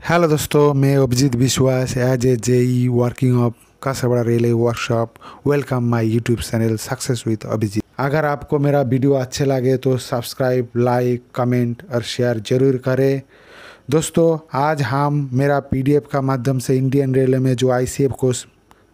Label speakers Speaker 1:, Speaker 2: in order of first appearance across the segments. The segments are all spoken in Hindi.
Speaker 1: हेलो दोस्तों, मैं Abhijeet Vishwas as a JE working of कासाबड़ा railway workshop. Welcome my YouTube channel success with Abhijeet. अगर आपको मेरा वीडियो अच्छे लगे तो सब्सक्राइब, लाइक, कमेंट और शेयर जरूर करें। दोस्तों, आज हम मेरा पीडीएफ का माध्यम से इंडियन रेलवे में जो आईसीएफ कोर्स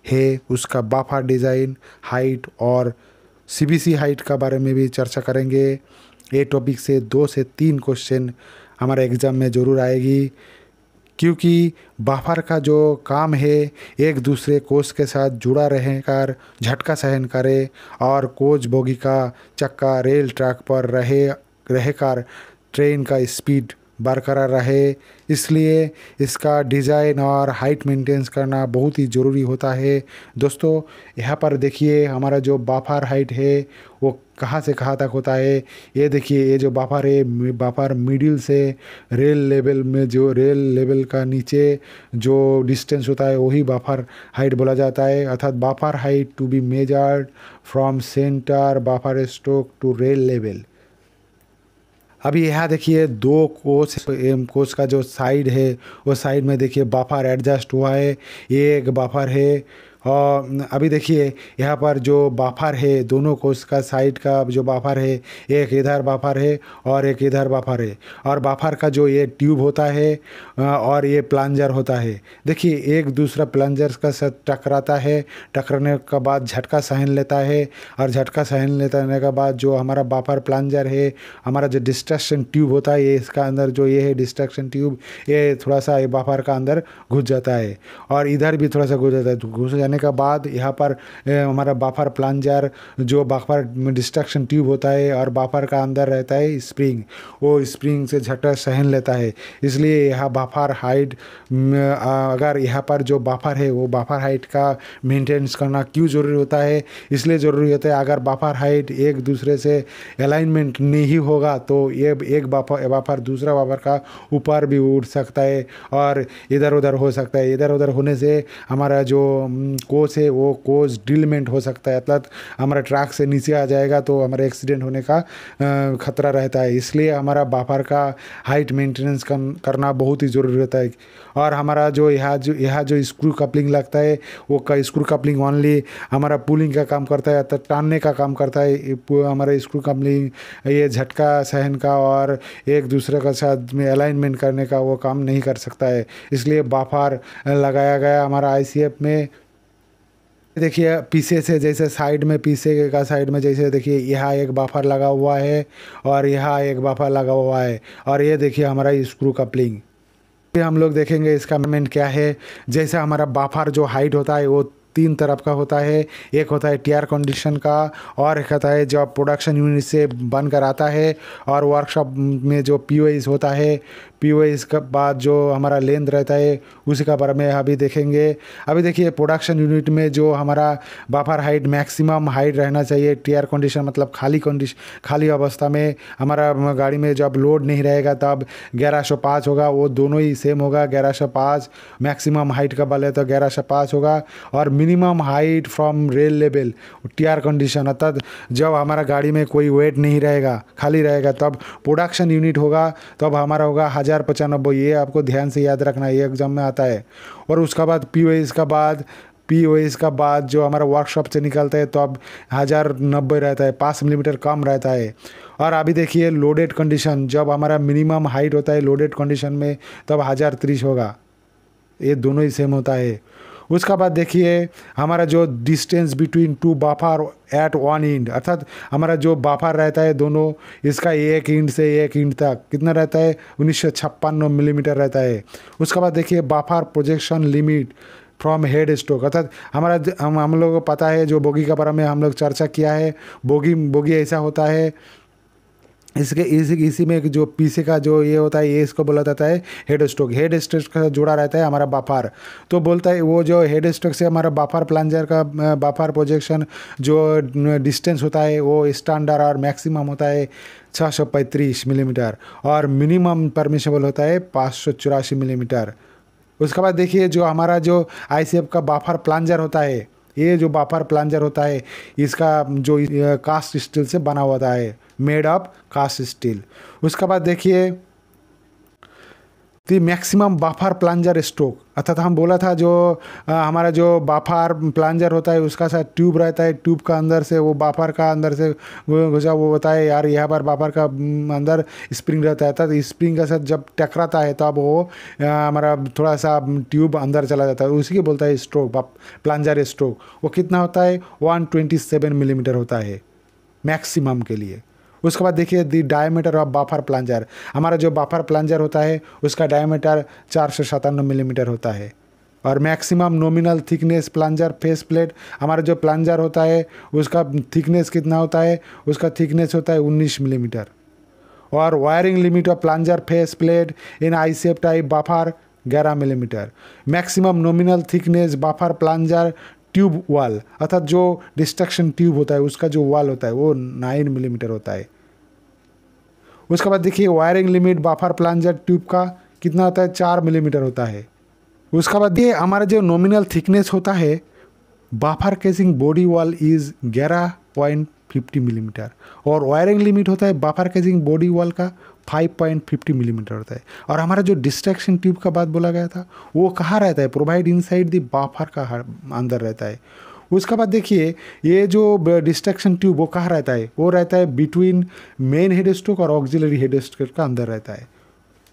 Speaker 1: है उसका बाफा डिज़ाइन, हाइट और सीबीसी हाइट का बारे में भी चर्चा करेंगे। ये टॉपिक से 2 से 3 क्वेश्चन हमारे एग्ज़ाम में ज़रूर आएगी, क्योंकि बाफर का जो काम है एक दूसरे कोच के साथ जुड़ा रहकर झटका सहन करे और कोच बोगी का चक्का रेल ट्रैक पर रहकर ट्रेन का स्पीड बरकरार रहे। इसलिए इसका डिज़ाइन और हाइट मेंटेन करना बहुत ही ज़रूरी होता है। दोस्तों, यहाँ पर देखिए हमारा जो बाफर हाइट है वो कहाँ से कहाँ तक होता है। ये देखिए, ये जो बाफर है, बाफर मिडिल से रेल लेवल में, जो रेल लेवल का नीचे जो डिस्टेंस होता है वही बाफर हाइट बोला जाता है। अर्थात buffer height to be measured from centre buffer stroke to rail level. अभी यहाँ देखिए 2 कोच का जो साइड है वो साइड में देखिए बाफर एडजस्ट हुआ है, ये एक बाफर है। और अभी देखिए यहाँ पर जो बाफर है, दोनों कोच का साइड का जो बाफर है, एक इधर बाफर है और एक इधर बाफर है। और बाफर का जो ये ट्यूब होता है और ये प्लंजर होता है, देखिए एक दूसरा प्लंजर का साथ टकराता है। टकराने के बाद झटका सहन लेता है और झटका सहन लेने के बाद जो हमारा बाफर प्लंजर है, हमारा जो डिस्ट्रक्शन ट्यूब होता है, ये इसका अंदर जो ये है डिस्ट्रक्शन ट्यूब, ये थोड़ा सा ये बाफर का अंदर घुस जाता है और इधर भी थोड़ा सा घुस जाता है। घुस जाने के बाद यहाँ पर हमारा बाफर प्लंजर, जो बाफर डिस्ट्रक्शन ट्यूब होता है और बाफर का अंदर रहता है स्प्रिंग, वो स्प्रिंग से झटका सहन लेता है। इसलिए यहाँ बाफर हाइट, अगर यहाँ पर जो बाफर है वो बाफर हाइट का मेंटेनेंस करना क्यों ज़रूरी होता है, इसलिए ज़रूरी होता है। अगर बाफर हाइट एक दूसरे से अलाइनमेंट नहीं होगा तो ये एक बाफर दूसरा बाफर का ऊपर भी उड़ सकता है और इधर उधर हो सकता है। इधर उधर होने से हमारा जो कोच है वो कोच ड्रिलमेंट हो सकता है, अर्थात हमारा ट्रैक से नीचे आ जाएगा तो हमारा एक्सीडेंट होने का खतरा रहता है। इसलिए हमारा बाफर का हाइट मेंटेनेंस करना बहुत ही ज़रूरी होता है। और हमारा जो यहाँ जो स्क्रू कपलिंग लगता है वो का स्क्रू कपलिंग ओनली हमारा पुलिंग का काम करता है, अर्थात टानने का काम करता है। हमारा स्क्रू कपलिंग ये झटका सहन का और एक दूसरे के साथ में अलाइनमेंट करने का वो काम नहीं कर सकता है। इसलिए बाफर लगाया गया हमारा आईसीएफ में। देखिए पीछे से, जैसे साइड में, पीछे का साइड में जैसे देखिए यहाँ एक बाफर लगा हुआ है और यहाँ एक बाफर लगा हुआ है और ये देखिए हमारा स्क्रू कपलिंग। हम लोग देखेंगे इसका मेजरमेंट क्या है। जैसे हमारा बाफर जो हाइट होता है वो 3 तरफ का होता है। एक होता है टीआर कंडीशन का और एक होता है जब प्रोडक्शन यूनिट से बनकर आता है और वर्कशॉप में जो पीओएस होता है। पीओएस के बाद जो हमारा लेंथ रहता है उसी का बारे में अभी देखेंगे। अभी देखिए प्रोडक्शन यूनिट में जो हमारा बाफर हाइट मैक्सिमम हाइट रहना चाहिए। टीआर कंडीशन मतलब खाली अवस्था में हमारा गाड़ी में जब लोड नहीं रहेगा तब 1105 होगा, वो दोनों ही सेम होगा 1105। मैक्सिमम हाइट का बल है तो 1105 होगा। और minimum height from rail level TR condition, अर्थात जब हमारा गाड़ी में कोई वेट नहीं रहेगा, खाली रहेगा, तब प्रोडक्शन यूनिट होगा, तब हमारा होगा 1095। ये आपको ध्यान से याद रखना है, ये एग्जाम में आता है। और उसका बाद पीओएस का बाद जो हमारा वर्कशॉप से निकलता है तो अब 1090 रहता है, 5 मिलीमीटर कम रहता है। और अभी देखिए लोडेड कंडीशन, जब हमारा मिनिमम हाइट होता है लोडेड कंडीशन में तब 1030 होगा, ये दोनों ही सेम होता है। उसका बाद देखिए हमारा जो distance between 2 buffer at 1 end, अर्थात हमारा जो बाफर रहता है दोनों, इसका एक इंड से एक इंड तक कितना रहता है, 1956 मिलीमीटर रहता है। उसका बाद देखिए buffer projection limit from head stroke, अर्थात हमारा हम लोगों को पता है जो बोगी के बारे में हम लोग चर्चा किया है। बोगी ऐसा होता है, इसी में जो पीछे का जो ये होता है ये इसको बोला जाता है हेड स्ट्रोक। हेड स्ट्रोक का जुड़ा रहता है हमारा बाफर, तो बोलता है वो जो हेड स्ट्रोक से हमारा बाफर प्लंजर का बाफर प्रोजेक्शन जो डिस्टेंस होता है वो स्टैंडर्ड और मैक्सिमम होता है 635 मिलीमीटर और मिनिमम परमिशेबल होता है 584 मिलीमीटर। उसके बाद देखिए जो हमारा जो आईसीएफ का बाफर प्लंजर होता है, ये जो बाफर प्लंजर होता है इसका जो कास्ट स्टील से बना होता है, मेड ऑफ कास्ट स्टील। उसके बाद देखिए the maximum buffer plunger stroke, अर्थात हम बोला था जो हमारा जो बाफर प्लांजर होता है उसका साथ ट्यूब रहता है, ट्यूब का अंदर से वो बाफर का अंदर से घुसा, वो बताए यार यहाँ पर बाफर का अंदर स्प्रिंग रहता है, तो स्प्रिंग के साथ जब टकराता है तब वो हमारा थोड़ा सा ट्यूब अंदर चला जाता है, उसी के बोलता है स्ट्रोक, प्लांजर स्ट्रोक। वो कितना होता है 127 मिलीमीटर होता है मैक्सिमम के लिए। उसके बाद देखिए दी डायमीटर ऑफ बाफर प्लांजर, हमारा जो बाफर प्लांजर होता है उसका डायमीटर 497 मिलीमीटर होता है। और maximum nominal thickness plunger face plate, हमारा जो प्लांजर होता है उसका थिकनेस कितना होता है, उसका थिकनेस होता है 19 मिलीमीटर। और wiring limit of plunger face plate in I shape type buffer 11 millimetre. Maximum nominal thickness buffer plunger tube wall, अर्थात जो डिस्ट्रक्शन ट्यूब होता है उसका जो वॉल होता है वो 9 मिलीमीटर होता है। उसके बाद देखिए wiring limit buffer plunger tube का कितना होता है 4 मिलीमीटर होता है। उसके बाद ये हमारा जो नॉमिनल थिकनेस होता है buffer casing body wall is 11.50 millimetre, और वायरिंग लिमिट होता है बाफर केसिंग बॉडी वॉल का 5.50 मिलीमीटर होता है। और हमारा जो डिस्ट्रैक्शन ट्यूब का बात बोला गया था वो कहाँ रहता है, प्रोवाइड इनसाइड द बाफर का अंदर रहता है। उसके बाद देखिए ये जो डिस्ट्रैक्शन ट्यूब वो कहाँ रहता है, वो रहता है बिटवीन मेन हेड स्ट्रोक और ऑक्सिलरी हेड स्ट्रोक का अंदर रहता है।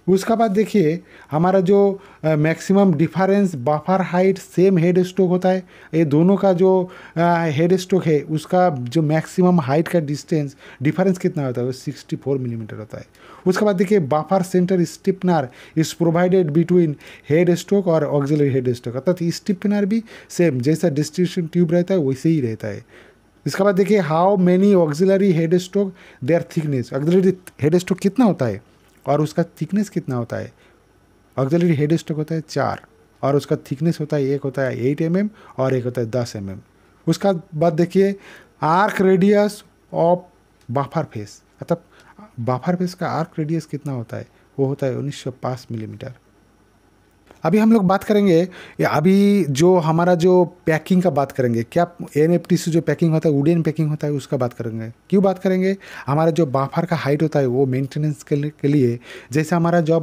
Speaker 1: उसका बाद देखिए हमारा जो maximum difference buffer height same head stroke होता है, ये दोनों का जो हेड स्ट्रोक है उसका जो मैक्सिमम हाइट का डिस्टेंस डिफरेंस कितना होता है वो 64 मिलीमीटर होता है। उसके बाद देखिए buffer centre stiffener is provided between head stroke और ऑक्सिलरी हेड स्ट्रोक, अर्थात स्टिफनर भी सेम जैसा डिस्ट्रीब्यूशन ट्यूब रहता है वैसे ही रहता है। इसके बाद देखिए how many auxiliary head stroke their thickness, auxiliary head stroke कितना होता है और उसका थिकनेस कितना होता है। ऑक्सिलरी हेड स्ट्रोक होता है 4 और उसका थिकनेस होता है, एक होता है 8 mm और एक होता है 10 mm। उसका बाद देखिए arc radius of buffer face, अर्थात बाफर फेस का आर्क रेडियस कितना होता है, वो होता है 1905 मिलीमीटर। अभी हम लोग बात करेंगे अभी जो हमारा जो पैकिंग का बात करेंगे, क्या एनएफटी से जो पैकिंग होता है वुडन पैकिंग होता है उसका बात करेंगे। क्यों बात करेंगे, हमारा जो बाफर का हाइट होता है वो मेंटेनेंस के लिए जैसे हमारा जो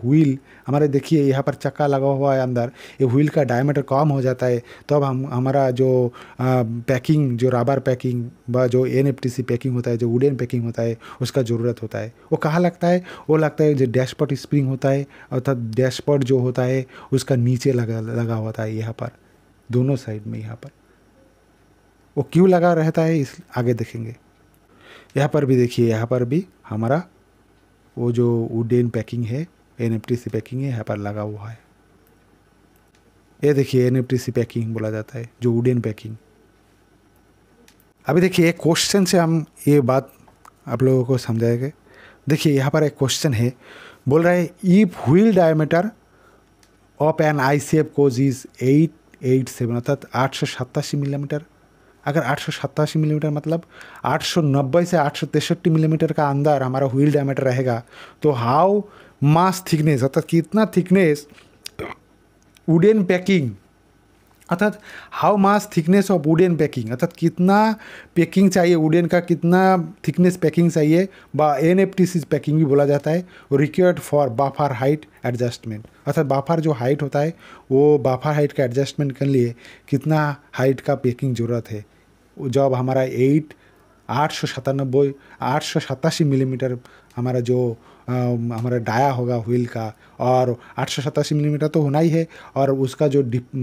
Speaker 1: व्हील हमारे देखिए यहाँ पर चक्का लगा हुआ है अंदर, ये व्हील का डायमीटर कम हो जाता है तो अब हमारा जो पैकिंग जो रबर पैकिंग व जो एनएफटीसी पैकिंग होता है जो वुडन पैकिंग होता है उसका ज़रूरत होता है। वो कहाँ लगता है, वो लगता है जो डैशपॉट स्प्रिंग होता है, अर्थात डैशपॉट जो होता है उसका नीचे लगा होता है यहाँ पर दोनों साइड में। यहाँ पर वो क्यों लगा रहता है इस आगे देखेंगे। यहाँ पर भी देखिए, यहाँ पर भी हमारा वो जो वुडन पैकिंग है एनएफटीसी पैकिंग है यहाँ पर लगा हुआ है। ये देखिए एनएफटीसी पैकिंग बोला जाता है जो वुडन पैकिंग। अभी देखिए एक क्वेश्चन से हम ये बात आप लोगों को समझाएंगे। देखिए यहाँ पर एक क्वेश्चन है, बोल रहा है if wheel diameter of an I shape coach is 887 अर्थात 887 मिलीमीटर। अगर 887 मिलीमीटर मतलब 890 से 863 मिलीमीटर का अंदर हमारा व्हील डायमीटर रहेगा तो हाउ मास थिकनेस अर्थात कितना थिकनेस वुडन पैकिंग अर्थात how mass thickness of wooden packing अर्थात कितना पैकिंग चाहिए वुडन का, कितना थिकनेस पैकिंग चाहिए बा एनएफटीसी पैकिंग भी बोला जाता है, required for buffer height adjustment अर्थात बाफर जो हाइट होता है वो बाफर हाइट का एडजस्टमेंट के लिए कितना हाइट का पैकिंग ज़रूरत है। जब हमारा 887 मिलीमीटर हमारा जो हमारा डाया होगा व्हील का और 887 मिलीमीटर तो होना ही है और उसका जो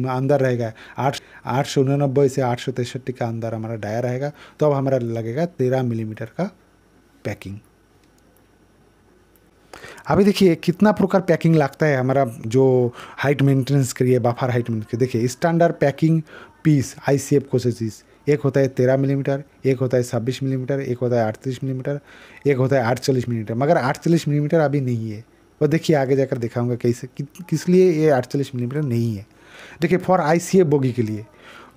Speaker 1: अंदर रहेगा 889 से 863 का अंदर हमारा डाया रहेगा तो अब हमारा लगेगा 13 मिलीमीटर का पैकिंग। अभी देखिए कितना प्रकार पैकिंग लगता है हमारा जो हाइट मेंटेनेंस के लिए बाफर हाइट मेंटेनेंस। देखिए स्टैंडर्ड पैकिंग पीस आई शेप कोसेसिस एक होता है 13 मिलीमीटर, एक होता है 26 मिलीमीटर, एक होता है 38 मिलीमीटर, एक होता है 48 मिलीमीटर। मगर 48 मिलीमीटर अभी नहीं है, वो देखिए आगे जाकर दिखाऊंगा कैसे किस लिए ये 48 मिलीमीटर नहीं है। देखिए फॉर आईसीएफ बोगी के लिए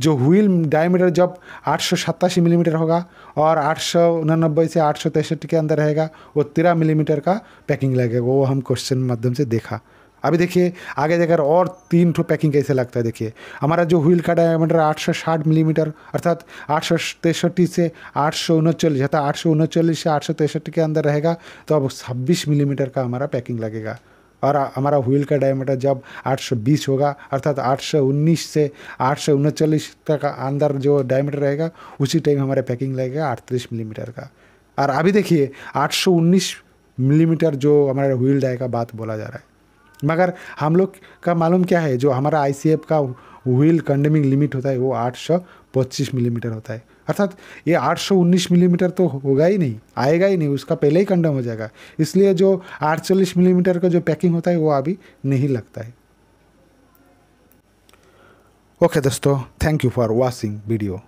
Speaker 1: जो व्हील डायमीटर जब 887 मिलीमीटर होगा और 889 से 863 के अंदर रहेगा वो 13 मिलीमीटर का पैकिंग लगेगा, वो हम क्वेश्चन माध्यम से देखा। अभी देखिए आगे जाकर और 3 ठो पैकिंग कैसे लगता है। देखिए हमारा जो व्हील का डायमीटर 860 मिलीमीटर अर्थात 863 से 839 अर्थात 839 से 863 के अंदर रहेगा तो अब 26 मिलीमीटर का हमारा पैकिंग लगेगा। और हमारा व्हील का डायमीटर जब 820 होगा, अर्थात 819 से 839 तक अंदर जो डायमीटर रहेगा उसी टाइम हमारे पैकिंग लगेगा 38 मिलीमीटर का। और अभी देखिए 819 मिलीमीटर जो हमारे व्हील डाई का बात बोला जा रहा है, मगर हम लोग का मालूम क्या है, जो हमारा ICF का व्हील कंडेमिंग लिमिट होता है वो 825 मिलीमीटर होता है। अर्थात ये 819 मिलीमीटर तो होगा ही नहीं, आएगा ही नहीं, उसका पहले ही कंडम हो जाएगा। इसलिए जो 840 मिलीमीटर का जो पैकिंग होता है वो अभी नहीं लगता है। ओके दोस्तों, thank you for watching video.